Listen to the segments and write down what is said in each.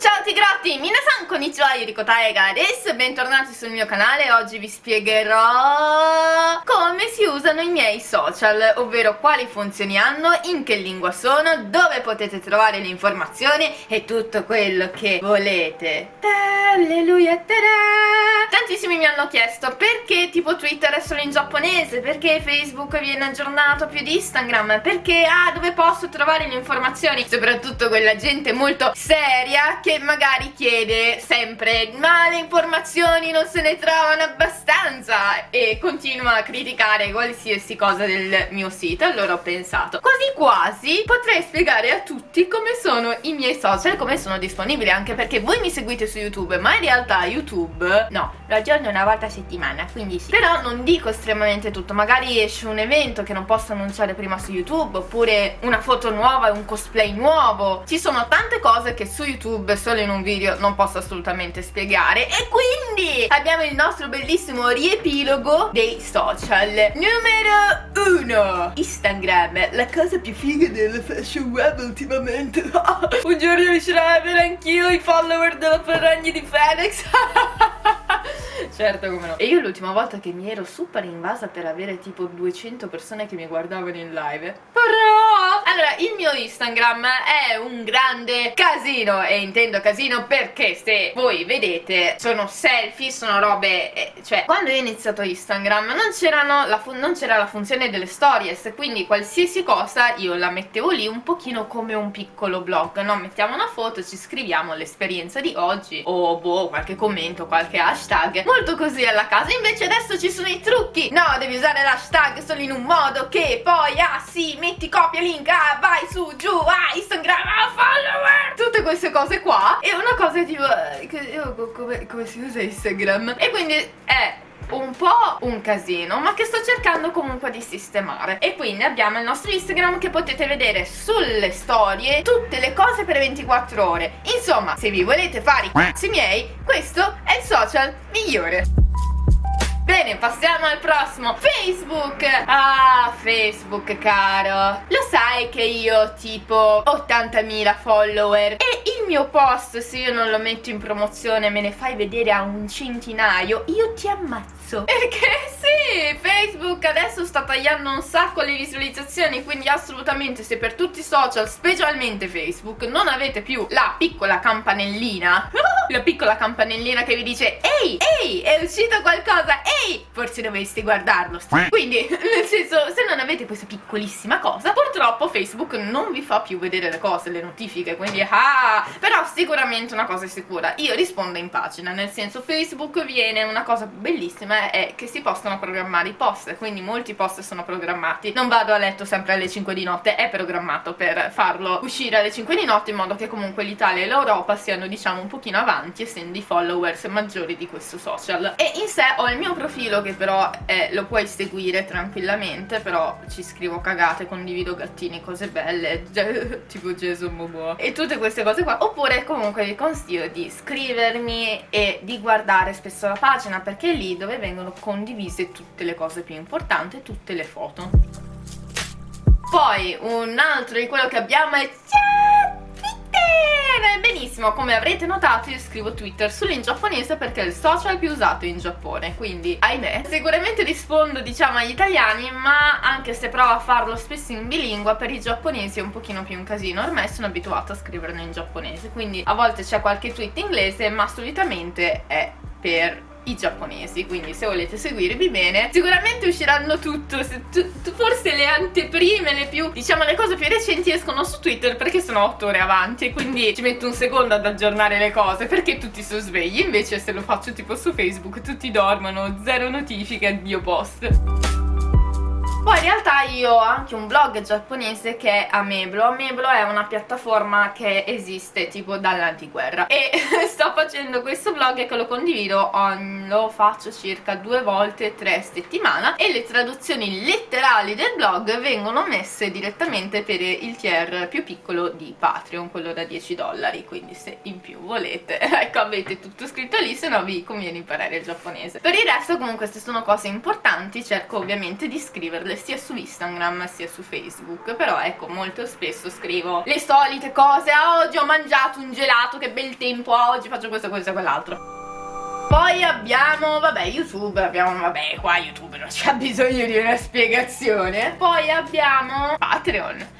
Ciao tigrotti, minasan konnichiwa, Yuriko Taiga desu, bentornati sul mio canale. Oggi vi spiegherò come si usano i miei social, ovvero quali funzioni hanno, in che lingua sono, dove potete trovare le informazioni e tutto quello che volete. Alleluia, tada! Tantissimi mi hanno chiesto perché tipo Twitter è solo in giapponese, perché Facebook viene aggiornato più di Instagram, perché dove posso trovare le informazioni, soprattutto quella gente molto seria che magari chiede sempre ma le informazioni non se ne trovano abbastanza e continua a criticare qualsiasi cosa del mio sito. Allora ho pensato, quasi quasi potrei spiegare a tutti come sono i miei social, come sono disponibili, anche perché voi mi seguite su YouTube, ma in realtà YouTube no, lo aggiorno una volta a settimana, quindi sì. Però non dico estremamente tutto, magari esce un evento che non posso annunciare prima su YouTube, oppure una foto nuova e un cosplay nuovo. Ci sono tante cose che su YouTube solo in un video non posso assolutamente spiegare, e quindi abbiamo il nostro bellissimo riepilogo dei social. Numero 1, Instagram, la cosa più figa della fashion web ultimamente. Un giorno riuscirò ad avere anch'io i follower della Ferragni di Phoenix. Certo, come no. E io l'ultima volta che mi ero super invasa per avere tipo 200 persone che mi guardavano in live. Però allora, il mio Instagram è un grande casino, e intendo casino perché se voi vedete sono selfie, sono robe, cioè quando io ho iniziato Instagram non c'era la funzione delle stories, quindi qualsiasi cosa io la mettevo lì un pochino come un piccolo blog, no? Mettiamo una foto, ci scriviamo l'esperienza di oggi o boh, qualche commento, qualche hashtag, molto così alla casa. Invece adesso ci sono i trucchi, no, devi usare l'hashtag solo in un modo che poi sì, metti copia link, vai su, giù, Instagram, follower, tutte queste cose qua. E una cosa tipo come si usa Instagram, e quindi è un po' un casino, ma che sto cercando comunque di sistemare. E quindi abbiamo il nostro Instagram che potete vedere sulle storie tutte le cose per 24 ore. Insomma, se vi volete fare i cazzi miei, questo è il social migliore. Bene, passiamo al prossimo, Facebook. Facebook caro, lo sai che io ho tipo 80.000 follower e il mio post, se io non lo metto in promozione, me ne fai vedere a un centinaio, io ti ammazzo. Perché sì, Facebook adesso sta tagliando un sacco le visualizzazioni, quindi assolutamente, se per tutti i social, specialmente Facebook, non avete più la piccola campanellina la piccola campanellina che vi dice ehi, è uscito qualcosa, ehi, forse dovreste guardarlo. Quindi, nel senso, se non avete questa piccolissima cosa, purtroppo Facebook non vi fa più vedere le cose, le notifiche, quindi però sicuramente una cosa è sicura, io rispondo in pagina, nel senso, Facebook viene una cosa bellissima è che si possono programmare i post, quindi molti post sono programmati, non vado a letto sempre alle 5 di notte, è programmato per farlo uscire alle 5 di notte in modo che comunque l'Italia e l'Europa siano, diciamo, un pochino avanti, essendo i followers maggiori di questo social. E in sé ho il mio profilo che però lo puoi seguire tranquillamente, però ci scrivo cagate, condivido gattini, cose belle, tipo Jason Momoa e tutte queste cose qua. Oppure comunque vi consiglio di scrivermi e di guardare spesso la pagina, perché è lì dove vengono condivise tutte le cose più importanti, tutte le foto. Poi un altro di quello che abbiamo è Twitter! Benissimo, come avrete notato io scrivo Twitter solo in giapponese perché è il social più usato in Giappone, quindi ahimè. Sicuramente rispondo, diciamo, agli italiani, ma anche se provo a farlo spesso in bilingua, per i giapponesi è un pochino più un casino. Ormai sono abituata a scriverne in giapponese, quindi a volte c'è qualche tweet inglese, ma solitamente è per i giapponesi, quindi se volete seguirvi bene, sicuramente usciranno tutto, forse le anteprime, le più, diciamo, le cose più recenti escono su Twitter perché sono 8 ore avanti e quindi ci metto un secondo ad aggiornare le cose perché tutti sono svegli. Invece se lo faccio tipo su Facebook tutti dormono, zero notifiche, addio post. Poi in realtà io ho anche un blog giapponese che è Ameblo. Ameblo è una piattaforma che esiste tipo dall'antiguerra e sto facendo questo blog che lo condivido, lo faccio circa 2 volte 3 a settimana, e le traduzioni letterali del blog vengono messe direttamente per il tier più piccolo di Patreon, quello da $10, quindi se in più volete, ecco, avete tutto scritto lì, se no vi conviene imparare il giapponese. Per il resto comunque, se sono cose importanti cerco ovviamente di scriverle social sia su Instagram sia su Facebook, però ecco, molto spesso scrivo le solite cose: oggi ho mangiato un gelato, che bel tempo, oggi faccio questo, questo e quell'altro. Poi abbiamo, vabbè, YouTube, vabbè, qua YouTube non c'è bisogno di una spiegazione. Poi abbiamo Patreon.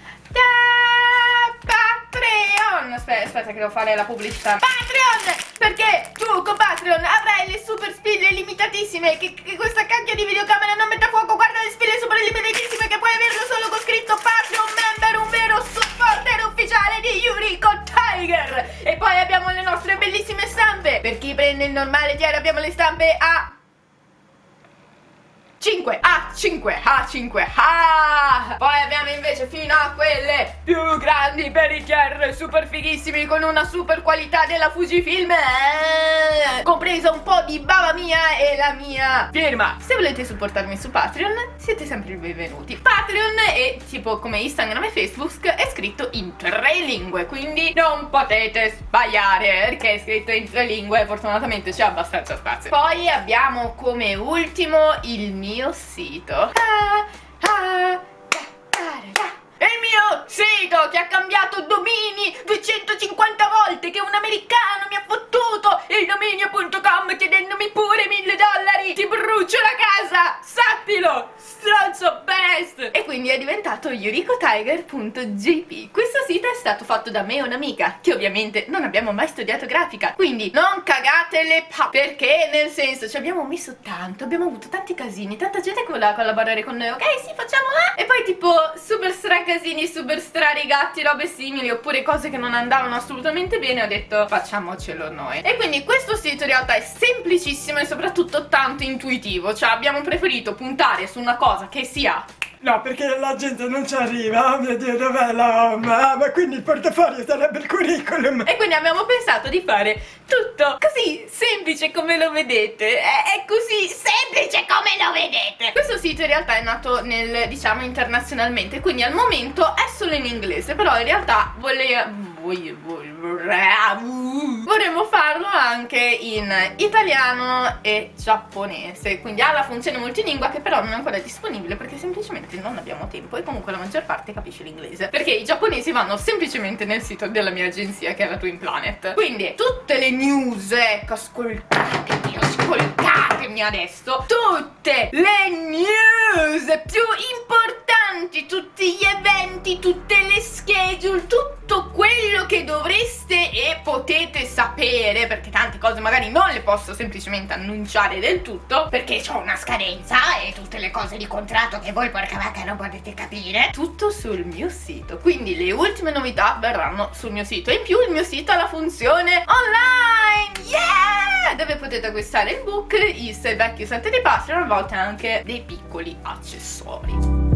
Patreon! Aspetta che devo fare la pubblicità. Patreon! Perché tu con Patreon avrai le super spille limitatissime che questa cacchio di videocamera non mette a fuoco. Guarda le spille super limitatissime che puoi averlo solo con scritto Patreon Member, un vero supporter ufficiale di Yuriko Tiger. E poi abbiamo le nostre bellissime stampe. Per chi prende il normale tier abbiamo le stampe a 5, poi abbiamo invece fino a quelle più grandi per i tier super fighissimi con una super qualità della Fujifilm, compresa un po' di bava mia e la mia firma. Se volete supportarmi su Patreon siete sempre i benvenuti. Patreon è tipo come Instagram e Facebook, è scritto in 3 lingue, quindi non potete sbagliare perché è scritto in 3 lingue, fortunatamente c'è abbastanza spazio. Poi abbiamo come ultimo il mio sito. Il mio sito che ha cambiato domini 250 volte, che un americano mi ha fottuto il dominio.com chiedendomi pure $1000. Ti brucio la casa, sappilo, stronzo best. E quindi è diventato yurikotiger.jp. Questo sito è stato fatto da me e un'amica che ovviamente non abbiamo mai studiato grafica, quindi non cagate le perché nel senso ci abbiamo messo tanto, abbiamo avuto tanti casini, tanta gente che voleva collaborare con noi. Ok, sì, facciamo e poi tipo super stracasini, super strarigatti, robe simili, oppure cose che non andavano assolutamente bene. Ho detto facciamocelo noi. E quindi questo sito in realtà è semplicissimo e soprattutto tanto intuitivo. Cioè abbiamo preferito puntare su una cosa che sia... No, perché la gente non ci arriva. Oh mio Dio, dov'è la home? Ah, ma quindi il portafoglio sarebbe il curriculum. E quindi abbiamo pensato di fare tutto così semplice come lo vedete. È così semplice come lo vedete. Questo sito in realtà è nato nel, diciamo, internazionalmente, quindi al momento è solo in inglese, però in realtà vorremmo farlo anche in italiano e giapponese, quindi ha la funzione multilingua che però non è ancora disponibile perché semplicemente non abbiamo tempo e comunque la maggior parte capisce l'inglese, perché i giapponesi vanno semplicemente nel sito della mia agenzia che è la Twin Planet. Quindi tutte le news, ecco, ascoltatemi adesso, tutte le news più importanti, tutti gli eventi, tutte le schedule, tutto quello che dovreste e potete sapere, perché tante cose magari non le posso semplicemente annunciare del tutto perché ho una scadenza e tutte le cose di contratto che voi porca vacca non potete capire, tutto sul mio sito. Quindi le ultime novità verranno sul mio sito e in più il mio sito ha la funzione online, yeah! Dove potete acquistare il book, i 6 vecchi set di pasta e a volte anche dei piccoli accessori.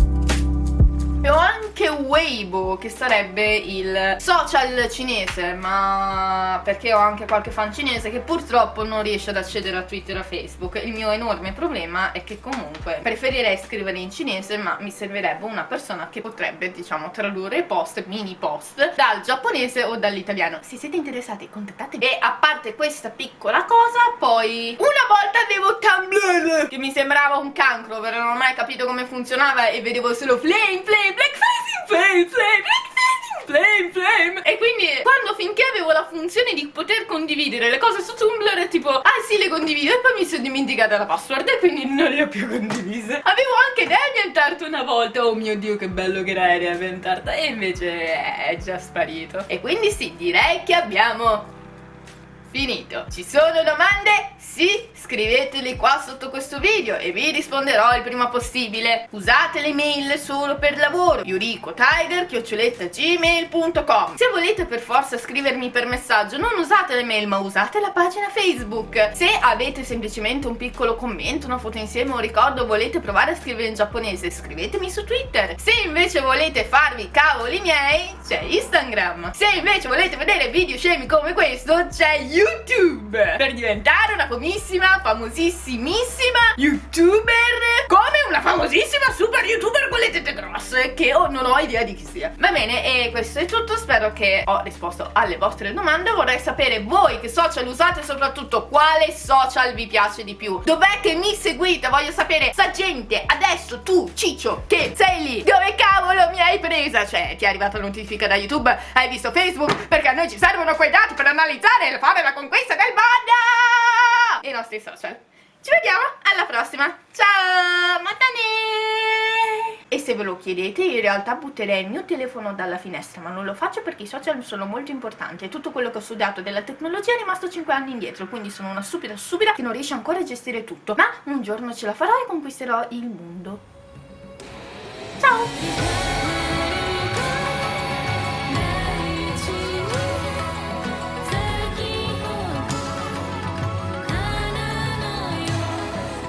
E ho anche Weibo, che sarebbe il social cinese, ma perché ho anche qualche fan cinese che purtroppo non riesce ad accedere a Twitter e a Facebook. Il mio enorme problema è che comunque preferirei scrivere in cinese, ma mi servirebbe una persona che potrebbe, diciamo, tradurre post, mini post, dal giapponese o dall'italiano. Se siete interessati, contattatemi. E a parte questa piccola cosa, poi una volta avevo Tumblr, che mi sembrava un cancro, però non ho mai capito come funzionava e vedevo solo flame, e quindi quando finché avevo la funzione di poter condividere le cose su Tumblr, tipo ah sì, le condivido, e poi mi sono dimenticata la password e quindi non le ho più condivise. Avevo anche DeviantArt una volta, oh mio Dio che bello che era DeviantArt, e invece è già sparito. E quindi sì, direi che abbiamo finito. Ci sono domande? Sì? Scriveteli qua sotto questo video e vi risponderò il prima possibile. Usate le mail solo per lavoro, yurikotiger@gmail.com. Se volete per forza scrivermi per messaggio, non usate le mail ma usate la pagina Facebook. Se avete semplicemente un piccolo commento, una foto insieme, un ricordo, volete provare a scrivere in giapponese, scrivetemi su Twitter. Se invece volete farvi cavoli miei, c'è Instagram. Se invece volete vedere video scemi come questo, c'è YouTube. YouTube per diventare una famosissimissima YouTuber, come una famosissima super YouTuber con le tette grosse, che non ho idea di chi sia. Va bene, e questo è tutto, spero che ho risposto alle vostre domande. Vorrei sapere voi che social usate, soprattutto quale social vi piace di più, dov'è che mi seguite, voglio sapere, sa gente, adesso tu Ciccio che sei lì, dove cavolo mi hai presa? Cioè, ti è arrivata la notifica da YouTube, hai visto Facebook, perché a noi ci servono quei dati per analizzare e fare la conquista del mondo e i nostri social. Ci vediamo alla prossima, ciao matane! E se ve lo chiedete, in realtà butterei il mio telefono dalla finestra, ma non lo faccio perché i social sono molto importanti e tutto quello che ho studiato della tecnologia è rimasto 5 anni indietro, quindi sono una stupida che non riesce ancora a gestire tutto, ma un giorno ce la farò e conquisterò il mondo. Ciao!